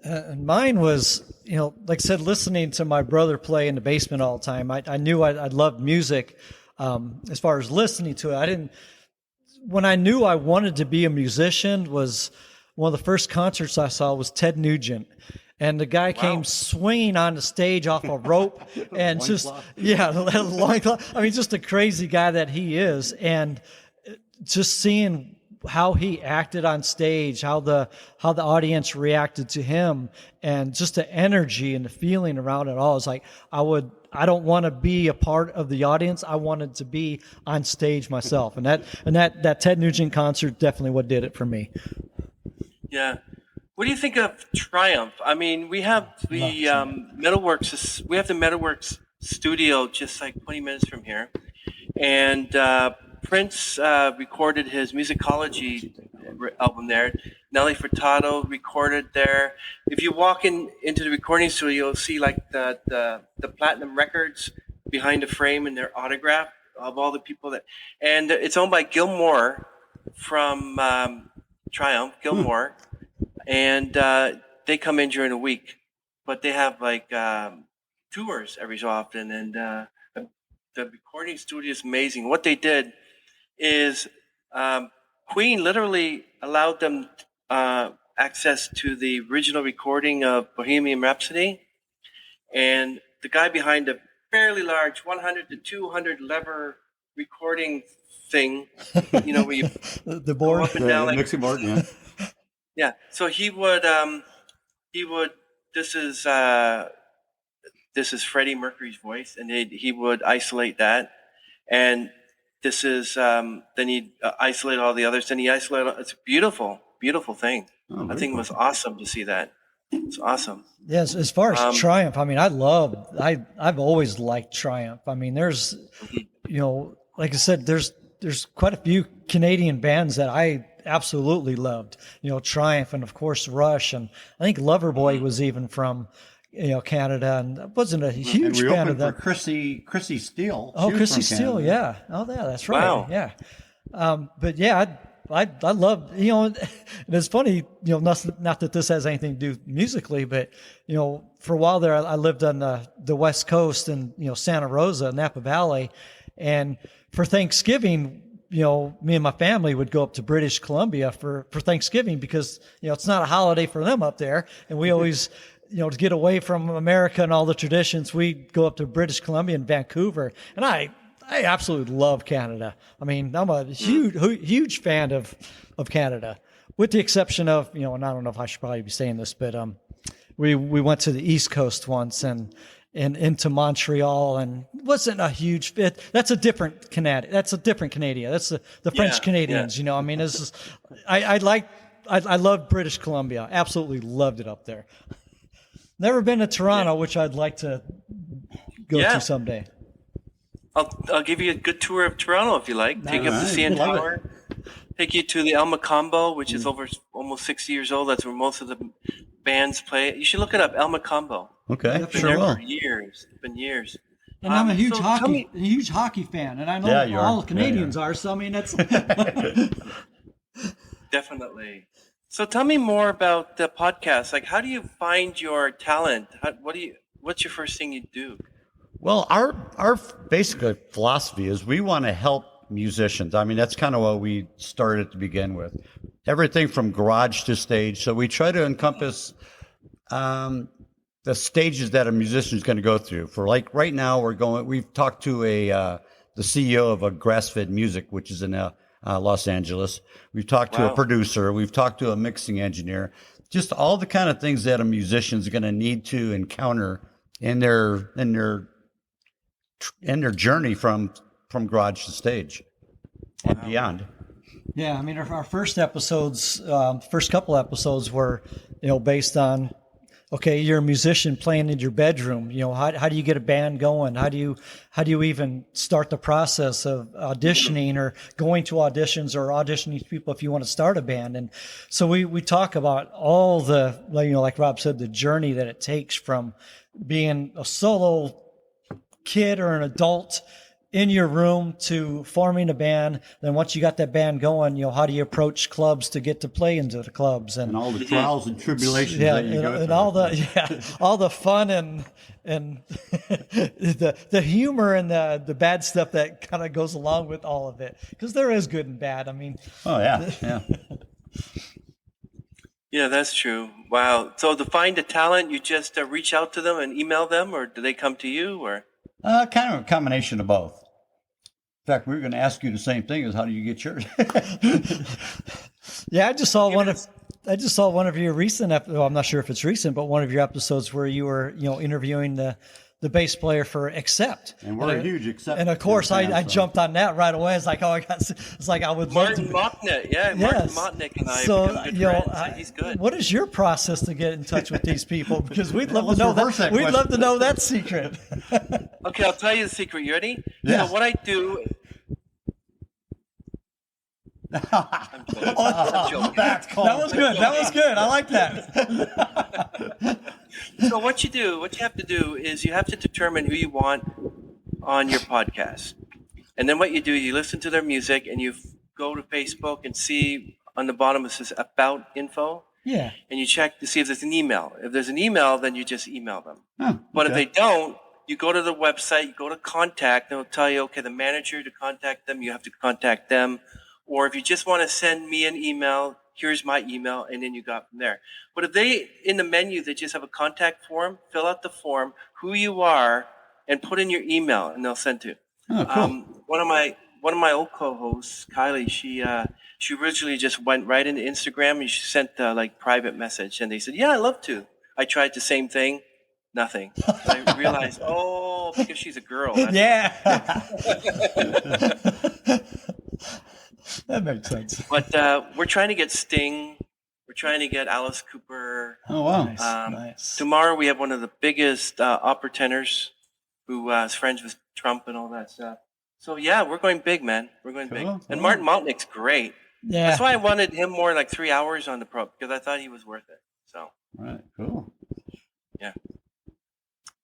And mine was, like I said, listening to my brother play in the basement all the time. I knew I loved music. As far as listening to it, when I knew I wanted to be a musician, was one of the first concerts I saw was Ted Nugent. And the guy came swinging on the stage off a rope and just a crazy guy that he is. And just seeing how he acted on stage, how the audience reacted to him, and just the energy and the feeling around it all. It's like, I don't want to be a part of the audience. I wanted to be on stage myself. And that Ted Nugent concert definitely what did it for me. Yeah. What do you think of Triumph? I mean, we have the Metalworks. We have the Metalworks studio just like 20 minutes from here, and Prince recorded his Musicology album there. Nelly Furtado recorded there. If you walk into the recording studio, you'll see like the platinum records behind the frame and their autograph of all the people and it's owned by Gilmore from Triumph. Gilmore. And they come in during the week, but they have like tours every so often. And the recording studio is amazing. What they did is Queen literally allowed them access to the original recording of Bohemian Rhapsody. And the guy behind a fairly large 100 to 200 lever recording thing, where you the board, go up and down, like, mixing board, yeah. Yeah, so he would. This is Freddie Mercury's voice, and he would isolate that, and this is then he'd isolate all the others. Then he isolate. It's a beautiful, beautiful thing. I think it was awesome to see that. It's awesome. Yes, as far as Triumph, I mean, I've always liked Triumph. I mean, there's, like I said, there's quite a few Canadian bands that I absolutely loved. Triumph, and of course Rush, and I think Loverboy was even from Canada, and I wasn't a huge fan of that. Chrissy Steele. Oh, Chrissy Steele, yeah. Oh, yeah, that's right. Wow. Yeah. But yeah, I love, and it's funny, not that this has anything to do musically, but, for a while there, I lived on the West Coast in, Santa Rosa, Napa Valley. And for Thanksgiving, me and my family would go up to British Columbia for Thanksgiving because, it's not a holiday for them up there. And we always, to get away from America and all the traditions, we'd go up to British Columbia and Vancouver. And I absolutely love Canada. I mean, I'm a huge fan of Canada, with the exception of, and I don't know if I should probably be saying this, but we went to the East Coast once and into Montreal, and wasn't a huge fit. That's a different Canada. That's a different Canada. That's the French Canadians. Yeah. I mean, this is I love British Columbia. Absolutely loved it up there. Never been to Toronto, which I'd like to go to someday. I'll give you a good tour of Toronto if you like. Take you up to CN love Tower. Take you to the El Macombo, which is over almost 60 years old. That's where most of the bands play. You should look it up, El Macombo. Okay, It's been sure there will. for years. It's been years. And I'm a huge so tell me- huge hockey fan, and I know you all are. Canadians Yeah, are. So I mean, that's Definitely. So tell me more about the podcast. Like, how do you find your talent? What's your first thing you do? Well, our basic philosophy is we want to help musicians. I mean, that's kind of what we started to begin with. Everything from garage to stage. So we try to encompass the stages that a musician is going to go through. For like right now, we've talked to the CEO of a Grass-Fed Music, which is in Los Angeles. We've talked to a producer. We've talked to a mixing engineer. Just all the kind of things that a musician is going to need to encounter in their journey from garage to stage and beyond. Yeah, I mean, our first episodes, first couple episodes were, based on, okay, you're a musician playing in your bedroom. How do you get a band going? How do you even start the process of auditioning or going to auditions or auditioning people if you want to start a band? And so we talk about all the, like Rob said, the journey that it takes from being a solo kid or an adult in your room to forming a band. Then once you got that band going, how do you approach clubs to get to play into the clubs and all the trials and tribulations that you go through. and all the fun and the humor and the bad stuff that kind of goes along with all of it, because there is good and bad. I mean, Yeah, that's true. Wow. So to find a talent, you just reach out to them and email them, or do they come to you, or? Kind of a combination of both. In fact, we were going to ask you the same thing: is how do you get yours? Yeah, I just saw one of your recent. Well, I'm not sure if it's recent, but one of your episodes where you were, interviewing the bass player for Accept. And we're a huge Accept. And of course, fan, I so. jumped on that right away. It's like, I would love Martin to. Motnick, Martin Yes. Motnick and I So, become good friends. He's good. What is your process to get in touch with these people? Because we'd love to Let's know reverse that We'd question. love to know that secret. Okay, I'll tell you the secret. You ready? Yeah. So what I do. I'm joking. I'm joking. That's called. That was good. That was good. I like that. So what you have to do is you have to determine who you want on your podcast. And then what you do, you listen to their music and you go to Facebook and see on the bottom it says about info. Yeah. And you check to see if there's an email. If there's an email, then you just email them. Oh, But if okay. they don't, you go to the website, you go to contact, and it'll tell you, okay, the manager to contact them, you have to contact them. Or if you just want to send me an email, here's my email, and then you got from there. But if they, in the menu, they just have a contact form, fill out the form, who you are, and put in your email, and they'll send to. Oh, cool. One of my old co-hosts, Kylie, she originally just went right into Instagram and she sent private message, and they said, "Yeah, I'd love to." I tried the same thing, nothing. I realized, because she's a girl. That's Yeah. That makes sense. But we're trying to get Sting. We're trying to get Alice Cooper. Oh, wow. Nice. Tomorrow we have one of the biggest opera tenors who is friends with Trump and all that stuff. So yeah, we're going big, man. We're going big. Cool. And Martin Motnick's great. Yeah. That's why I wanted him more like 3 hours on the pro, because I thought he was worth it. So All right, cool. yeah.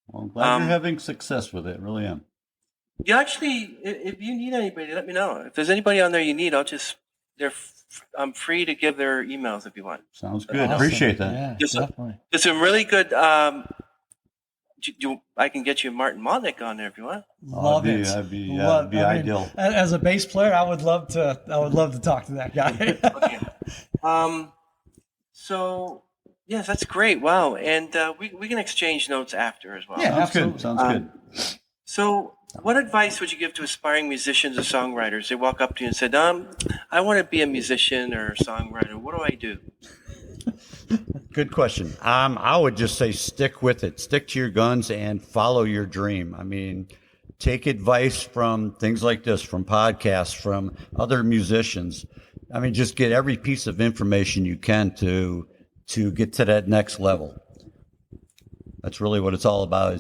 Well, I'm glad you're having success with it. Really am. You actually, if you need anybody, let me know. If there's anybody on there you need, I'm free to give their emails if you want. Sounds good. Awesome. Appreciate that. Yeah, Yes, sir. definitely. There's some really good I can get you Martin Motnick on there if you want. Love that'd it. be Love- I mean, ideal. As a bass player, I would love to talk to that guy. Okay. So yes, that's great. Wow, and we can exchange notes after as well. Yeah. Sounds good. absolutely. Sounds good. So, what advice would you give to aspiring musicians or songwriters? They walk up to you and said, I want to be a musician or a songwriter. What do I do?" Good question. I would just say stick with it. Stick to your guns and follow your dream. I mean, take advice from things like this, from podcasts, from other musicians. I mean, just get every piece of information you can to get to that next level. That's really what it's all about.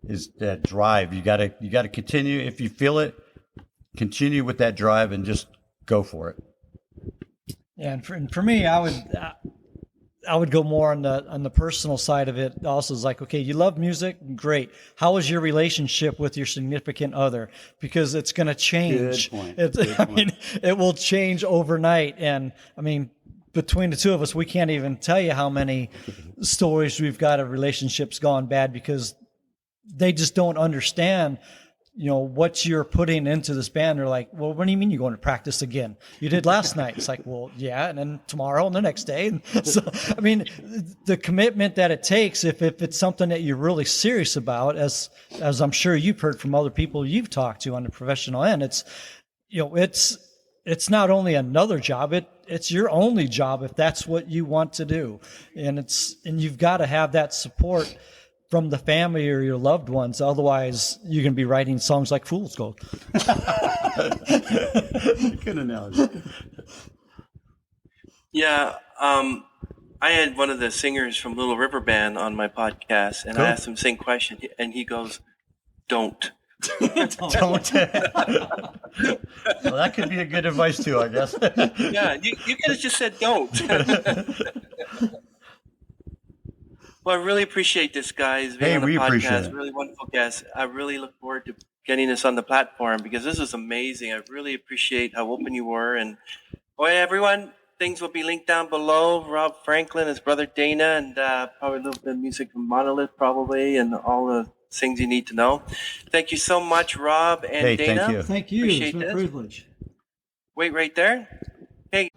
Is that drive. You gotta continue. If you feel it, continue with that drive and just go for it. Yeah, and for me, I would go more on the personal side of it. Also, is like, okay, you love music, great. How is your relationship with your significant other? Because it's going to change. Good point. I mean, it will change overnight. And I mean, between the two of us, we can't even tell you how many stories we've got of relationships gone bad because they just don't understand, what you're putting into this band. They're like, well, what do you mean you're going to practice again? You did last night. It's like, well, yeah. And then tomorrow and the next day. And so, I mean, the commitment that it takes, if it's something that you're really serious about, as I'm sure you've heard from other people you've talked to on the professional end, it's not only another job, it's your only job if that's what you want to do. And you've got to have that support from the family or your loved ones. Otherwise, you're going to be writing songs like Fool's Gold. Good analogy. Yeah, I had one of the singers from Little River Band on my podcast, and I asked him the same question, and he goes, "Don't." Don't. Well, that could be a good advice too, I guess. Yeah, you could have just said "don't." Well, I really appreciate this, guys. Being Hey, on the we podcast. appreciate it. Really wonderful guest. I really look forward to getting this on the platform because this is amazing. I really appreciate how open you were. And everyone, things will be linked down below. Rob Franklin, his brother Dana, and probably a little bit of music from Monolith, probably, and all the things you need to know. Thank you so much, Rob and Hey, Dana. thank you. Thank you. Appreciate It's been a this. privilege. Wait right there. Hey.